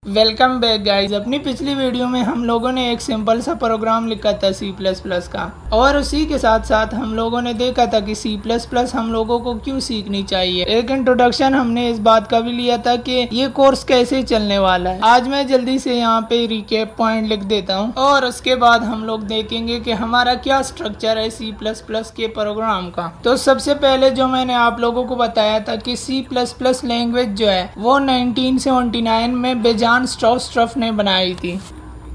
Welcome back guys. अपनी पिछली video में हम लोगों ने एक सिंपल सा प्रोग्राम लिखा था C++ का, और उसी के साथ साथ हम लोगों ने देखा था कि C++ हम लोगों को क्यों सीखनी चाहिए। एक इंट्रोडक्शन हमने इस बात का भी लिया था कि ये कोर्स कैसे चलने वाला है। आज मैं जल्दी से यहाँ पे रिकैप पॉइंट लिख देता हूँ और उसके बाद हम लोग देखेंगे कि हमारा क्या स्ट्रक्चर है C++ के प्रोग्राम का। तो सबसे पहले जो मैंने आप लोगों को बताया था कि C++ लैंग्वेज जो है वो 1979 में बेजान स्ट्रॉफ ने बनाई थी,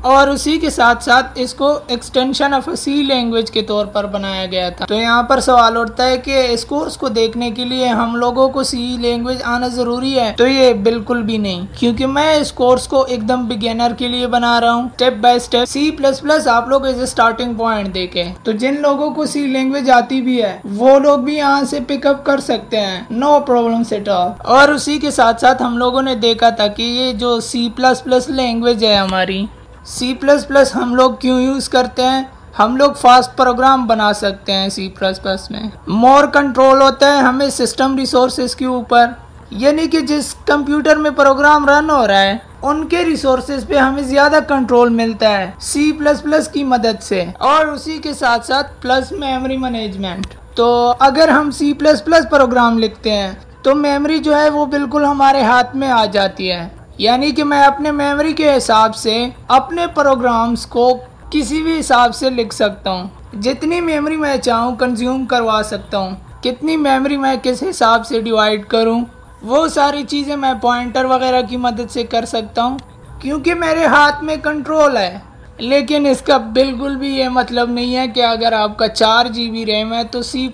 और उसी के साथ साथ इसको एक्सटेंशन ऑफ सी लैंग्वेज के तौर पर बनाया गया था। तो यहाँ पर सवाल उठता है कि इस कोर्स को देखने के लिए हम लोगों को सी लैंग्वेज आना जरूरी है? तो ये बिल्कुल भी नहीं, क्योंकि मैं इस कोर्स को एकदम बिगिनर के लिए बना रहा हूँ, स्टेप बाय स्टेप। C++ आप लोग एज ए स्टार्टिंग पॉइंट देखें तो जिन लोगों को सी लैंग्वेज आती भी है वो लोग भी यहाँ से पिकअप कर सकते हैं, नो प्रॉब्लम एट ऑल। और उसी के साथ साथ हम लोगों ने देखा था कि ये जो C++ लैंग्वेज है हमारी, C++ हम लोग क्यों यूज़ करते हैं? हम लोग फास्ट प्रोग्राम बना सकते हैं C++ में। मोर कंट्रोल होता है हमें सिस्टम रिसोर्सेज के ऊपर, यानी कि जिस कंप्यूटर में प्रोग्राम रन हो रहा है उनके रिसोर्सेज पे हमें ज़्यादा कंट्रोल मिलता है C++ की मदद से। और उसी के साथ साथ प्लस मेमोरी मैनेजमेंट। तो अगर हम C++ प्रोग्राम लिखते हैं तो मेमोरी जो है वो बिल्कुल हमारे हाथ में आ जाती है, यानी कि मैं अपने मेमोरी के हिसाब से अपने प्रोग्राम्स को किसी भी हिसाब से लिख सकता हूँ। जितनी मेमोरी मैं चाहूँ कंज्यूम करवा सकता हूँ, कितनी मेमोरी मैं किस हिसाब से डिवाइड करूँ वो सारी चीज़ें मैं पॉइंटर वगैरह की मदद से कर सकता हूँ, क्योंकि मेरे हाथ में कंट्रोल है। लेकिन इसका बिल्कुल भी ये मतलब नहीं है कि अगर आपका 4 GB रैम है तो C++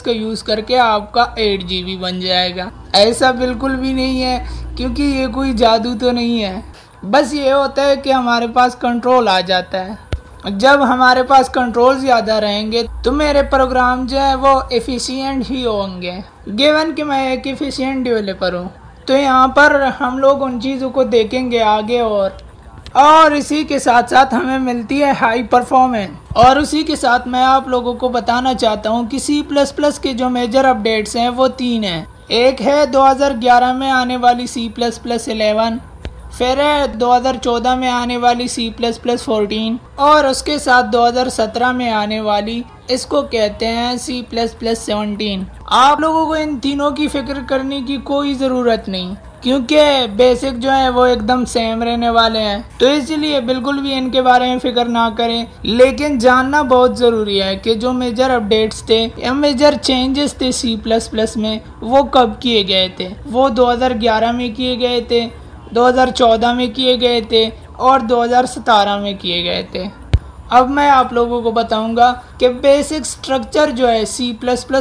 का यूज़ करके आपका 8 GB बन जाएगा। ऐसा बिल्कुल भी नहीं है, क्योंकि ये कोई जादू तो नहीं है। बस ये होता है कि हमारे पास कंट्रोल आ जाता है। जब हमारे पास कंट्रोल ज़्यादा रहेंगे तो मेरे प्रोग्राम जो है वो एफिशिएंट ही होंगे, गिवन कि मैं एक एफिशिएंट डेवलपर हूँ। तो यहाँ पर हम लोग उन चीज़ों को देखेंगे आगे, और इसी के साथ साथ हमें मिलती है हाई परफॉर्मेंस। और उसी के साथ मैं आप लोगों को बताना चाहता हूँ कि C++ के जो मेजर अपडेट्स हैं वो 3 हैं। एक है 2011 में आने वाली C++11, फिर है 2014 में आने वाली C++14, और उसके साथ 2017 में आने वाली, इसको कहते हैं C++17। आप लोगों को इन तीनों की फिक्र करने की कोई ज़रूरत नहीं, क्योंकि बेसिक जो है वो एकदम सेम रहने वाले हैं। तो इसलिए बिल्कुल भी इनके बारे में फिक्र ना करें। लेकिन जानना बहुत ज़रूरी है कि जो मेजर अपडेट्स थे या मेजर चेंजेस थे C++ में वो कब किए गए थे। वो 2011 में किए गए थे, 2014 में किए गए थे और 2017 में किए गए थे। अब मैं आप लोगों को बताऊंगा कि बेसिक स्ट्रक्चर जो है C++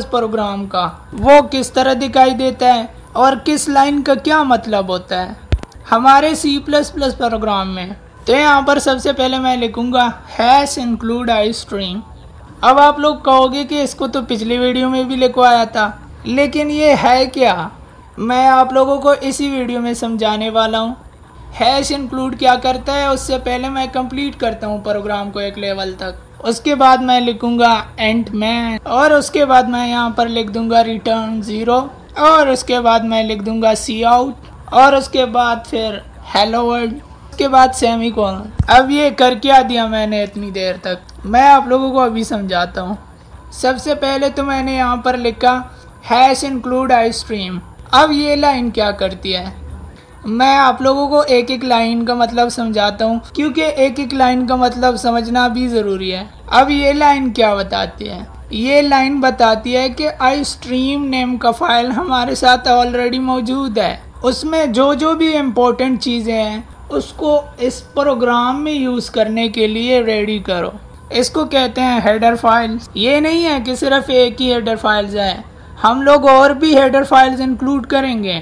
प्रोग्राम का वो किस तरह दिखाई देता है और किस लाइन का क्या मतलब होता है हमारे C++ प्रोग्राम में। तो यहाँ पर सबसे पहले मैं लिखूंगा #include iStream। अब आप लोग कहोगे कि इसको तो पिछली वीडियो में भी लिखवाया था, लेकिन ये है क्या? मैं आप लोगों को इसी वीडियो में समझाने वाला हूँ। #include क्या करता है उससे पहले मैं कंप्लीट करता हूँ प्रोग्राम को एक लेवल तक। उसके बाद मैं लिखूंगा int main, और उसके बाद मैं यहाँ पर लिख दूंगा return 0, और उसके बाद मैं लिख दूंगा cout, और उसके बाद फिर hello world, उसके बाद सेमीकोलन। अब ये कर क्या दिया मैंने इतनी देर तक, मैं आप लोगों को अभी समझाता हूँ। सबसे पहले तो मैंने यहाँ पर लिखा #include iStream। अब ये लाइन क्या करती है, मैं आप लोगों को एक एक लाइन का मतलब समझाता हूँ, क्योंकि एक एक लाइन का मतलब समझना भी ज़रूरी है। अब ये लाइन क्या बताती है? ये लाइन बताती है कि iStream नेम का फाइल हमारे साथ ऑलरेडी मौजूद है। उसमें जो जो भी इम्पोर्टेंट चीज़ें हैं उसको इस प्रोग्राम में यूज़ करने के लिए रेडी करो। इसको कहते हैं हेडर फाइल्स। ये नहीं है कि सिर्फ एक ही हेडर फाइल्स है, हम लोग और भी हेडर फाइल्स इंक्लूड करेंगे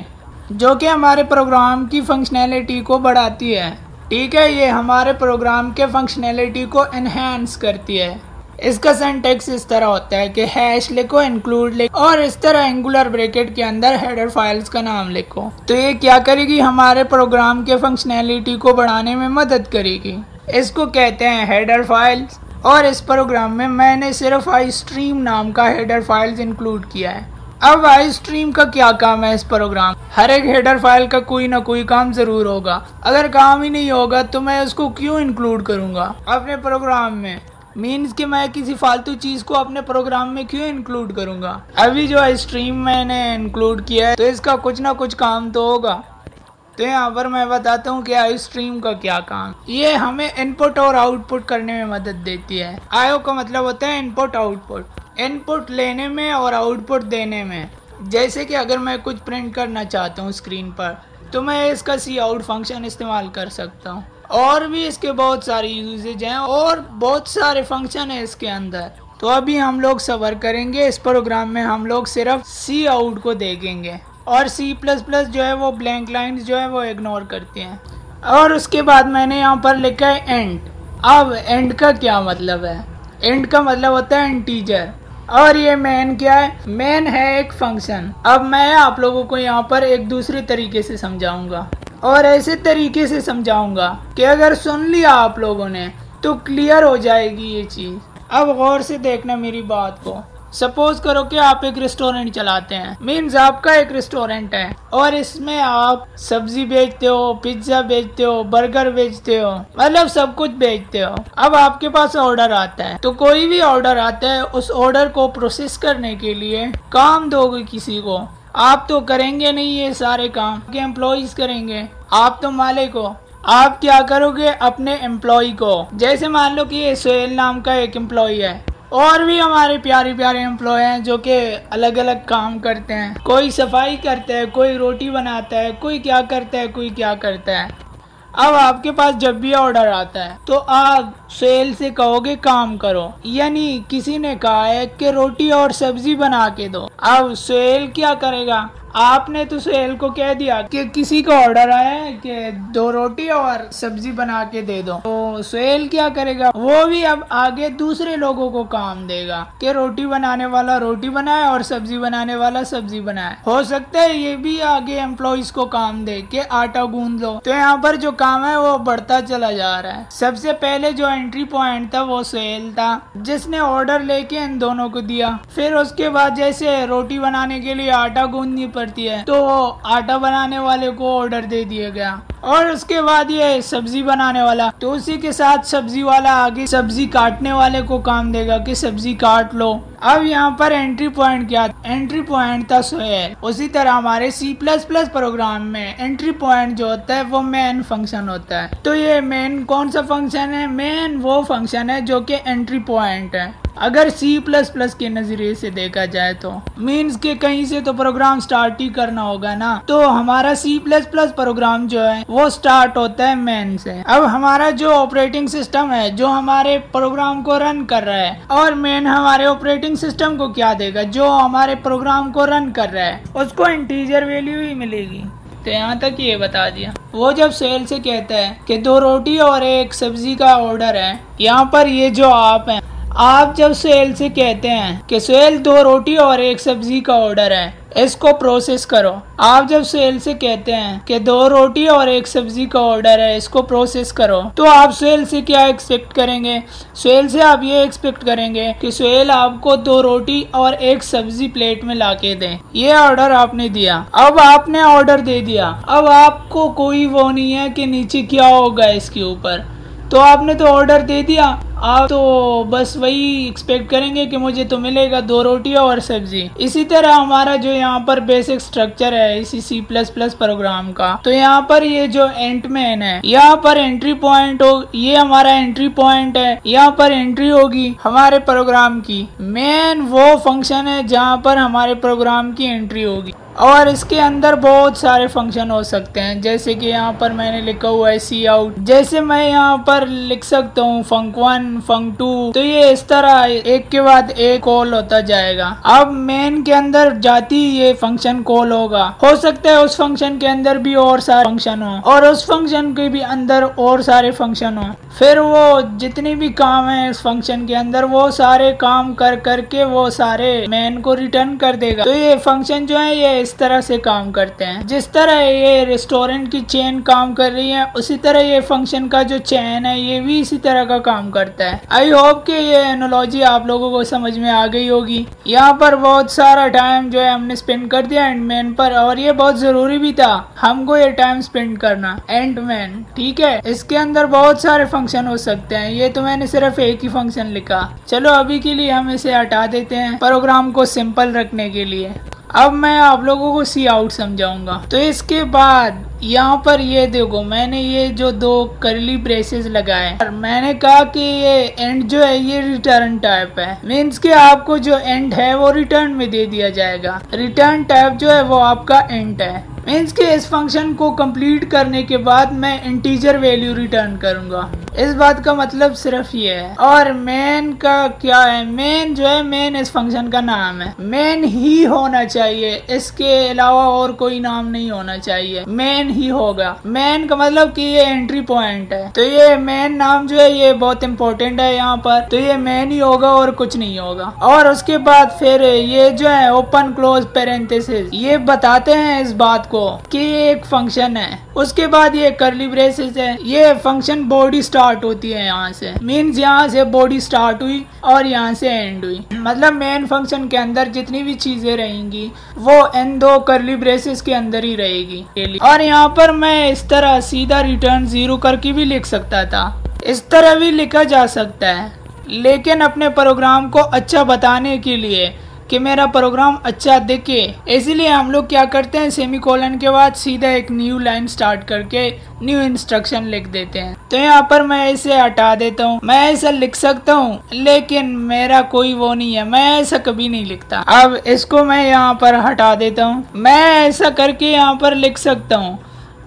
जो कि हमारे प्रोग्राम की फंक्शनैलिटी को बढ़ाती है। ठीक है, ये हमारे प्रोग्राम के फंक्शनैलिटी को एनहांस करती है। इसका सिंटैक्स इस तरह होता है कि हैश लिखो, इंक्लूड लिखो, और इस तरह एंगुलर ब्रैकेट के अंदर हेडर फाइल्स का नाम लिखो। तो ये क्या करेगी, हमारे प्रोग्राम के फंक्शनैलिटी को बढ़ाने में मदद करेगी। इसको कहते हैं हेडर फाइल्स, और इस प्रोग्राम में मैंने सिर्फ iStream नाम का हेडर फाइल्स इंक्लूड किया है। अब iStream का क्या काम है इस प्रोग्राम। हर एक हेडर फाइल का कोई ना कोई काम जरूर होगा। अगर काम ही नहीं होगा तो मैं उसको क्यों इंक्लूड करूंगा अपने प्रोग्राम में। मीन्स कि मैं किसी फालतू चीज को अपने प्रोग्राम में क्यों इंक्लूड करूंगा। अभी जो iStream मैंने इंक्लूड किया है तो इसका कुछ ना कुछ काम तो होगा। तो यहाँ पर मैं बताता हूँ कि iStream का क्या काम। ये हमें इनपुट और आउटपुट करने में मदद देती है। IO का मतलब होता है इनपुट आउटपुट। इनपुट लेने में और आउटपुट देने में। जैसे कि अगर मैं कुछ प्रिंट करना चाहता हूँ स्क्रीन पर तो मैं इसका cout फंक्शन इस्तेमाल कर सकता हूँ। और भी इसके बहुत सारे यूजेज हैं और बहुत सारे फंक्शन है इसके अंदर। तो अभी हम लोग सबर करेंगे। इस प्रोग्राम में हम लोग सिर्फ cout को देखेंगे और C++ जो है वो ब्लैंक लाइन्स जो है वो इग्नोर करते हैं। और उसके बाद मैंने यहाँ पर लिखा है एंड। अब एंड का क्या मतलब है। एंड का मतलब होता है इंटीजर। और ये मेन क्या है। मेन है एक फंक्शन। अब मैं आप लोगों को यहाँ पर एक दूसरे तरीके से समझाऊंगा और ऐसे तरीके से समझाऊंगा कि अगर सुन लिया आप लोगों ने तो क्लियर हो जाएगी ये चीज। अब गौर से देखना मेरी बात को। सपोज करो कि आप एक रेस्टोरेंट चलाते हैं। मीन्स आपका एक रेस्टोरेंट है और इसमें आप सब्जी बेचते हो, पिज्जा बेचते हो, बर्गर बेचते हो, मतलब सब कुछ बेचते हो। अब आपके पास ऑर्डर आता है तो कोई भी ऑर्डर आता है उस ऑर्डर को प्रोसेस करने के लिए काम दोगे किसी को। आप तो करेंगे नहीं ये सारे काम के एम्प्लॉइज करेंगे। आप तो मालिक हो। आप क्या करोगे अपने एम्प्लॉय को। जैसे मान लो कि ये सोहेल नाम का एक एम्प्लॉय है और भी हमारे प्यारे प्यारे एम्प्लॉय हैं जो कि अलग अलग काम करते हैं। कोई सफाई करता है, कोई रोटी बनाता है, कोई क्या करता है, कोई क्या करता है। अब आपके पास जब भी ऑर्डर आता है तो आप सोहेल से कहोगे काम करो। यानी किसी ने कहा है कि रोटी और सब्जी बना के दो। अब सोहेल क्या करेगा। आपने तो सोहेल को कह दिया कि किसी का ऑर्डर आया है कि 2 रोटी और सब्जी बना के दे दो। तो सोहेल क्या करेगा। वो भी अब आगे दूसरे लोगों को काम देगा कि रोटी बनाने वाला रोटी बनाए और सब्जी बनाने वाला सब्जी बनाए। हो सकता है ये भी आगे एम्प्लॉइज को काम दे कि आटा गूंद लो। तो यहाँ पर जो काम है वो बढ़ता चला जा रहा है। सबसे पहले जो एंट्री पॉइंट था वो सोहेल था जिसने ऑर्डर लेके इन दोनों को दिया। फिर उसके बाद जैसे रोटी बनाने के लिए आटा गूंदनी पड़ती है तो आटा बनाने वाले को ऑर्डर दे दिया गया। और उसके बाद ये सब्जी बनाने वाला तो उसी के साथ सब्जी वाला आगे सब्जी काटने वाले को काम देगा कि सब्जी काट लो। अब यहाँ पर एंट्री पॉइंट क्या। एंट्री पॉइंट था सोहेल। उसी तरह हमारे C++ प्रोग्राम में एंट्री पॉइंट जो होता है वो मेन फंक्शन होता है। तो ये मेन कौन सा फंक्शन है। मेन वो फंक्शन है जो कि एंट्री पॉइंट है अगर C++ के नजरिए से देखा जाए तो। मीन्स के कहीं से तो प्रोग्राम स्टार्ट ही करना होगा ना। तो हमारा C++ प्रोग्राम जो है वो स्टार्ट होता है मेन से। अब हमारा जो ऑपरेटिंग सिस्टम है जो हमारे प्रोग्राम को रन कर रहा है और मेन हमारे ऑपरेटिंग सिस्टम को क्या देगा। जो हमारे प्रोग्राम को रन कर रहा है उसको इंटीजर वैल्यू ही मिलेगी। तो यहाँ तक ये बता दिया। वो जब सोहेल से कहता है कि 2 रोटी और 1 सब्जी का ऑर्डर है। यहाँ पर ये जो आप हैं आप जब सोहेल से कहते हैं कि सोहेल 2 रोटी और 1 सब्जी का ऑर्डर है इसको प्रोसेस करो। आप जब सोहेल से कहते हैं कि 2 रोटी और 1 सब्जी का ऑर्डर है इसको प्रोसेस करो तो आप सोहेल से क्या एक्सपेक्ट करेंगे। सोहेल से आप ये एक्सपेक्ट करेंगे कि सोहेल आपको 2 रोटी और 1 सब्जी प्लेट में लाके दें। ये ऑर्डर आपने दिया। अब आपने ऑर्डर दे दिया। अब आपको कोई वो नहीं है कि नीचे क्या होगा इसके ऊपर। तो आपने तो ऑर्डर दे दिया। आप तो बस वही एक्सपेक्ट करेंगे कि मुझे तो मिलेगा 2 रोटियां और सब्जी। इसी तरह हमारा जो यहाँ पर बेसिक स्ट्रक्चर है इसी C++ प्रोग्राम का। तो यहाँ पर ये जो एंड मेन है यहाँ पर एंट्री पॉइंट हो। ये हमारा एंट्री पॉइंट है। यहाँ पर एंट्री होगी हमारे प्रोग्राम की। मेन वो फंक्शन है जहाँ पर हमारे प्रोग्राम की एंट्री होगी। और इसके अंदर बहुत सारे फंक्शन हो सकते हैं जैसे कि यहाँ पर मैंने लिखा हुआ है cout। जैसे मैं यहाँ पर लिख सकता हूँ func1 func2। तो ये इस तरह एक के बाद एक कॉल होता जाएगा। अब मेन के अंदर जाती ये फंक्शन कॉल होगा। हो सकता है उस फंक्शन के अंदर भी और सारे फंक्शन हो और उस फंक्शन के भी अंदर और सारे फंक्शन हो। फिर वो जितने भी काम है इस फंक्शन के अंदर वो सारे काम कर करके वो सारे मेन को रिटर्न कर देगा। तो ये फंक्शन जो है ये इस तरह से काम करते हैं। जिस तरह ये रेस्टोरेंट की चेन काम कर रही है, उसी तरह ये फंक्शन का जो चेन है ये भी इसी तरह का काम करता है। आई होप कि ये एनोलॉजी आप लोगों को समझ में आ गई होगी। यहाँ पर बहुत सारा टाइम जो है हमने स्पेंड कर दिया एंडमैन पर, और ये बहुत जरूरी भी था हमको ये टाइम स्पेंड करना। एंडमैन ठीक है, इसके अंदर बहुत सारे फंक्शन हो सकते हैं, ये तो मैंने सिर्फ एक ही फंक्शन लिखा। चलो अभी के लिए हम इसे हटा देते हैं प्रोग्राम को सिंपल रखने के लिए। अब मैं आप लोगों को सी आउट समझाऊंगा। तो इसके बाद यहाँ पर ये देखो, मैंने ये जो 2 करली ब्रेसेस लगाए और मैंने कहा कि ये एंड जो है ये रिटर्न टाइप है। मीन्स कि आपको जो एंड है वो रिटर्न में दे दिया जाएगा। रिटर्न टाइप जो है वो आपका एंड है। मीन्स कि इस फंक्शन को कंप्लीट करने के बाद मैं इंटीजर वैल्यू रिटर्न करूंगा। इस बात का मतलब सिर्फ ये है। और मेन का क्या है, मेन जो है मेन इस फंक्शन का नाम है। मेन ही होना चाहिए, इसके अलावा और कोई नाम नहीं होना चाहिए, मेन ही होगा। मेन का मतलब कि ये एंट्री पॉइंट है, तो ये मेन नाम जो है ये बहुत इंपॉर्टेंट है यहाँ पर। तो ये मेन ही होगा और कुछ नहीं होगा। और उसके बाद फिर ये जो है ओपन क्लोज पैरेंथेसिस ये बताते हैं इस बात को कि ये एक फंक्शन है। उसके बाद ये करली ब्रेसेस है, ये फंक्शन बॉडी स्टार्ट होती है यहाँ से। मीन्स यहाँ से बॉडी स्टार्ट हुई और यहाँ से एंड हुई। मतलब मेन फंक्शन के अंदर जितनी भी चीजें रहेंगी वो इन 2 करली ब्रेसेस के अंदर ही रहेगी। और यहाँ पर मैं इस तरह सीधा रिटर्न 0 करके भी लिख सकता था, इस तरह भी लिखा जा सकता है। लेकिन अपने प्रोग्राम को अच्छा बताने के लिए कि मेरा प्रोग्राम अच्छा दिखे, इसलिए हम लोग क्या करते हैं, सेमीकोलन के बाद सीधा एक न्यू लाइन स्टार्ट करके न्यू इंस्ट्रक्शन लिख देते हैं। तो यहाँ पर मैं इसे हटा देता हूँ। मैं ऐसा लिख सकता हूँ लेकिन मेरा कोई वो नहीं है, मैं ऐसा कभी नहीं लिखता। अब इसको मैं यहाँ पर हटा देता हूँ। मैं ऐसा करके यहाँ पर लिख सकता हूँ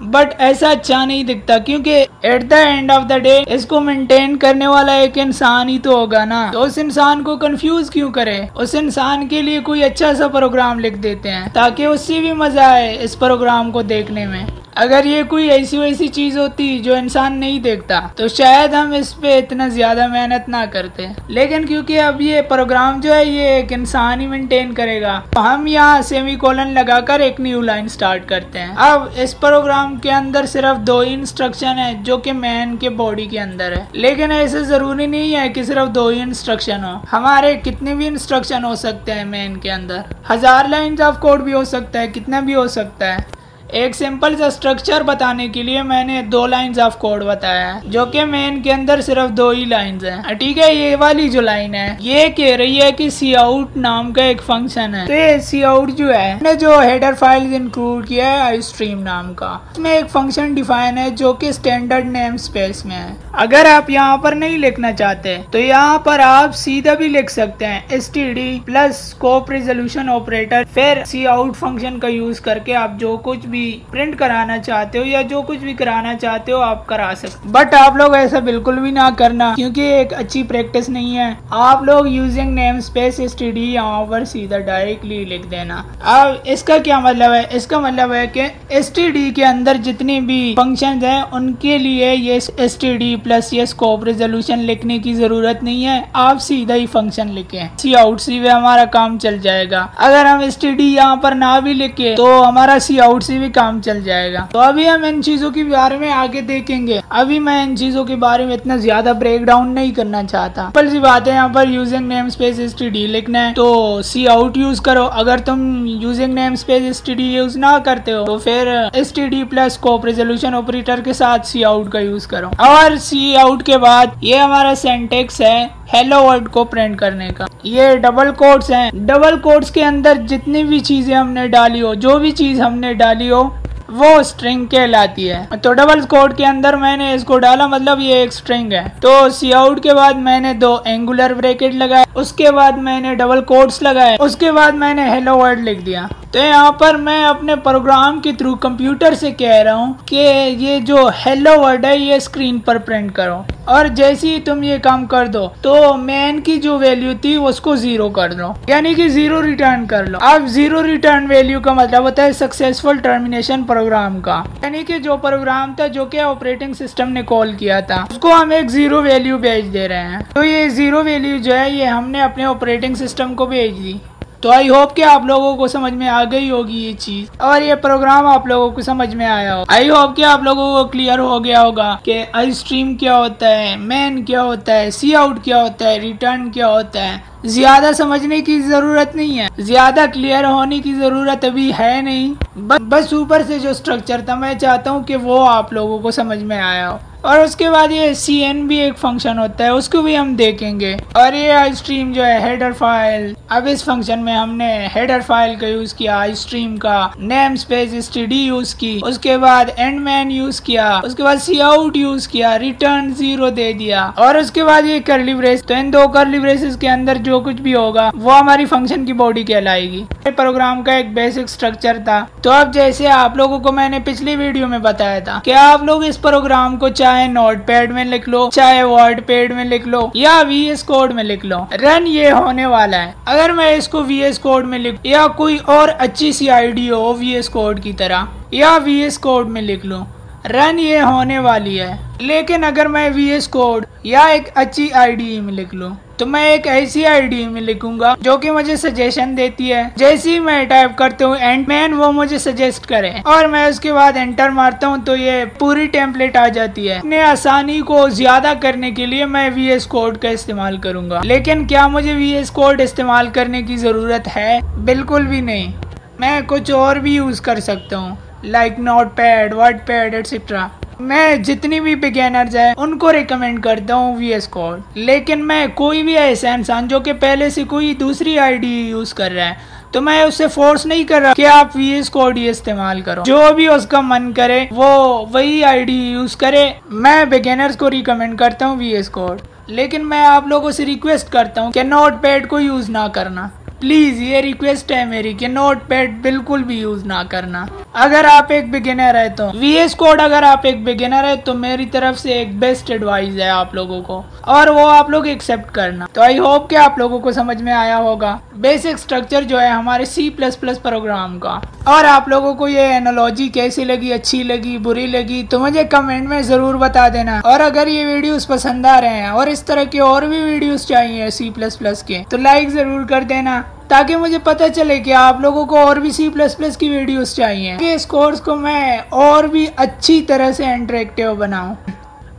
बट ऐसा अच्छा नहीं दिखता, क्योंकि at the end of the day इसको मेंटेन करने वाला एक इंसान ही तो होगा ना। तो उस इंसान को कंफ्यूज क्यों करे, उस इंसान के लिए कोई अच्छा सा प्रोग्राम लिख देते हैं ताकि उससे भी मजा आए इस प्रोग्राम को देखने में। अगर ये कोई ऐसी वैसी चीज होती जो इंसान नहीं देखता तो शायद हम इस पे इतना ज्यादा मेहनत ना करते। लेकिन क्योंकि अब ये प्रोग्राम जो है ये एक इंसान ही मेंटेन करेगा, तो हम यहाँ सेमीकोलन लगाकर एक न्यू लाइन स्टार्ट करते हैं। अब इस प्रोग्राम के अंदर सिर्फ 2 ही इंस्ट्रक्शन है जो कि मैन के बॉडी के अंदर है। लेकिन ऐसे जरूरी नहीं है कि सिर्फ 2 ही इंस्ट्रक्शन हो, हमारे कितने भी इंस्ट्रक्शन हो सकते हैं मैन के अंदर। 1000 लाइन्स ऑफ कोड भी हो सकता है, कितना भी हो सकता है। एक सिंपल सा स्ट्रक्चर बताने के लिए मैंने 2 लाइन्स ऑफ कोड बताया है, जो कि मेन के अंदर सिर्फ 2 ही लाइन्स हैं। ठीक है, ये वाली जो लाइन है ये कह रही है कि सी आउट नाम का एक फंक्शन है। तो ये सी आउट जो है मैंने जो हेडर फाइल इंक्लूड किया है आई स्ट्रीम नाम का, इसमें एक फंक्शन डिफाइन है जो कि स्टैंडर्ड नेम स्पेस में है। अगर आप यहाँ पर नहीं लिखना चाहते तो यहाँ पर आप सीधा भी लिख सकते हैं std plus scope resolution operator, फिर सी आउट फंक्शन का यूज करके आप जो कुछ भी प्रिंट कराना चाहते हो या जो कुछ भी कराना चाहते हो आप करा सकते। बट आप लोग ऐसा बिल्कुल भी ना करना, क्योंकि एक अच्छी प्रैक्टिस नहीं है। आप लोग यूजिंग नेम स्पेस std यहाँ पर सीधा डायरेक्टली लिख देना। अब इसका क्या मतलब है, इसका मतलब है कि std के अंदर जितनी भी फंक्शंस हैं उनके लिए ये std प्लस ये स्कोप रेजोल्यूशन लिखने की जरूरत नहीं है, आप सीधा ही फंक्शन लिखें, सी आउट सी में हमारा काम चल जाएगा। अगर हम std यहाँ पर ना भी लिखे तो हमारा सी आउट सी भी काम चल जाएगा। तो अभी हम इन चीजों के बारे में आगे देखेंगे, अभी मैं इन चीजों के बारे में इतना ज्यादा ब्रेक डाउन नहीं करना चाहता। सिंपल सी बात है, यहाँ पर यूजिंग नेम स्पेस std लिखना है तो सी आउट यूज करो। अगर तुम using name space std use ना करते हो तो फिर std plus scope resolution operator के साथ सी आउट का यूज करो। और सी आउट के बाद ये हमारा सिंटैक्स है हेलो वर्ल्ड को प्रिंट करने का। ये डबल कोट्स हैं, डबल कोट्स के अंदर जितनी भी चीजें हमने डाली हो, जो भी चीज हमने डाली हो वो स्ट्रिंग कहलाती है। तो डबल कोट के अंदर मैंने इसको डाला, मतलब ये एक स्ट्रिंग है। तो सी आउट के बाद मैंने 2 एंगुलर ब्रैकेट लगाए, उसके बाद मैंने डबल कोट्स लगाए, उसके बाद मैंने हेलो वर्ल्ड लिख दिया। तो यहाँ पर मैं अपने प्रोग्राम के थ्रू कंप्यूटर से कह रहा हूँ कि ये जो हेलो वर्ल्ड है ये स्क्रीन पर प्रिंट करो। और जैसे ही तुम ये काम कर दो तो मैन की जो वैल्यू थी उसको 0 कर दो, यानी कि 0 रिटर्न कर लो। अब 0 रिटर्न वैल्यू का मतलब होता है सक्सेसफुल टर्मिनेशन प्रोग्राम का, यानी कि जो प्रोग्राम था जो कि ऑपरेटिंग सिस्टम ने कॉल किया था उसको हम एक 0 वैल्यू भेज दे रहे हैं। तो ये 0 वैल्यू जो है ये हमने अपने ऑपरेटिंग सिस्टम को भेज दी। तो आई होप कि आप लोगों को समझ में आ गई होगी ये चीज और ये प्रोग्राम आप लोगों को समझ में आया हो। आई होप कि आप लोगों को क्लियर हो गया होगा कि आई स्ट्रीम क्या होता है, मैन क्या होता है, सी आउट क्या होता है, रिटर्न क्या होता है। ज्यादा समझने की जरूरत नहीं है, ज्यादा क्लियर होने की जरूरत अभी है नहीं। बस ऊपर से जो स्ट्रक्चर था मैं चाहता हूँ कि वो आप लोगों को समझ में आया हो। और उसके बाद ये CN भी एक फंक्शन होता है, उसको भी हम देखेंगे। और ये आई स्ट्रीम जो है हेडर फाइल, अब इस फंक्शन में हमने हेडर फाइल का यूज किया, आई स्ट्रीम का नेम स्पेस std यूज की, उसके बाद एंड मैन यूज किया, उसके बाद सी आउट यूज किया, रिटर्न 0 दे दिया और उसके बाद ये कर्ली ब्रेस। तो इन 2 कर्ली ब्रेसेस के अंदर जो कुछ भी होगा वो हमारी फंक्शन की बॉडी कहलाएगी। प्रोग्राम का एक बेसिक स्ट्रक्चर था। तो अब जैसे आप लोगों को मैंने पिछली वीडियो में बताया था कि आप लोग इस प्रोग्राम को चाहे नोटपैड में लिख लो, चाहे वर्डपैड में लिख लो या VS कोड में लिख लो, रन ये होने वाला है। अगर मैं इसको VS कोड में लिख या कोई और अच्छी सी आईडी हो VS कोड की तरह या VS कोड में लिख लो, रन ये होने वाली है। लेकिन अगर मैं VS कोड या एक अच्छी आईडी में लिख लूं तो मैं एक ऐसी आईडी में लिखूंगा जो कि मुझे सजेशन देती है। जैसे ही मैं टाइप करता हूँ एंड मैन, वो मुझे सजेस्ट करे और मैं उसके बाद एंटर मारता हूँ तो ये पूरी टेम्पलेट आ जाती है। अपने आसानी को ज्यादा करने के लिए मैं VS कोड का इस्तेमाल करूंगा। लेकिन क्या मुझे VS कोड इस्तेमाल करने की जरूरत है? बिल्कुल भी नहीं। मैं कुछ और भी यूज कर सकता हूँ लाइक नोटपैड, वर्डपैड एटसेट्रा। मैं जितनी भी बिगिनर्स हैं उनको रिकमेंड करता हूँ VS कोड। लेकिन मैं कोई भी ऐसा इंसान जो कि पहले से कोई दूसरी आईडी यूज कर रहा है तो मैं उससे फोर्स नहीं कर रहा कि आप VS कोड ही इस्तेमाल करो। जो भी उसका मन करे वो वही आईडी यूज करे। मैं बिगिनर्स को रिकमेंड करता हूँ VS कोड। लेकिन मैं आप लोगों से रिक्वेस्ट करता हूँ कि नोटपैड को यूज ना करना। प्लीज ये रिक्वेस्ट है मेरी कि नोटपैड बिल्कुल भी यूज ना करना। अगर आप एक बिगिनर है तो VS कोड, अगर आप एक बिगिनर है तो मेरी तरफ से एक बेस्ट एडवाइस है आप लोगों को और वो आप लोग एक्सेप्ट करना। तो आई होप कि आप लोगों को समझ में आया होगा बेसिक स्ट्रक्चर जो है हमारे C++ प्रोग्राम का। और आप लोगों को ये एनालॉजी कैसी लगी, अच्छी लगी, बुरी लगी तो मुझे कमेंट में जरूर बता देना। और अगर ये वीडियोस पसंद आ रहे हैं और इस तरह के और भी वीडियोस चाहिए C++ के तो लाइक जरूर कर देना ताकि मुझे पता चले कि आप लोगों को और भी C++ की वीडियोस चाहिए। इस कोर्स को मैं और भी अच्छी तरह से इंटरेक्टिव बनाऊं।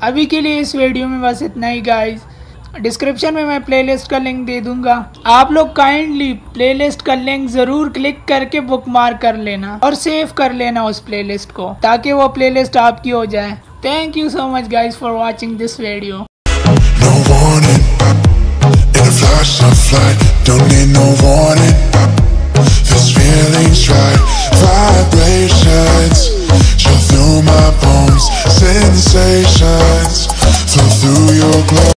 अभी के लिए इस वीडियो में बस इतना ही गाइस। डिस्क्रिप्शन में मैं प्लेलिस्ट का लिंक दे दूंगा, आप लोग काइंडली प्लेलिस्ट का लिंक जरूर क्लिक करके बुकमार्क कर लेना और सेव कर लेना उस प्लेलिस्ट को ताकि वो प्लेलिस्ट आपकी हो जाए। Thank you so much guys for watching this video. Don't need no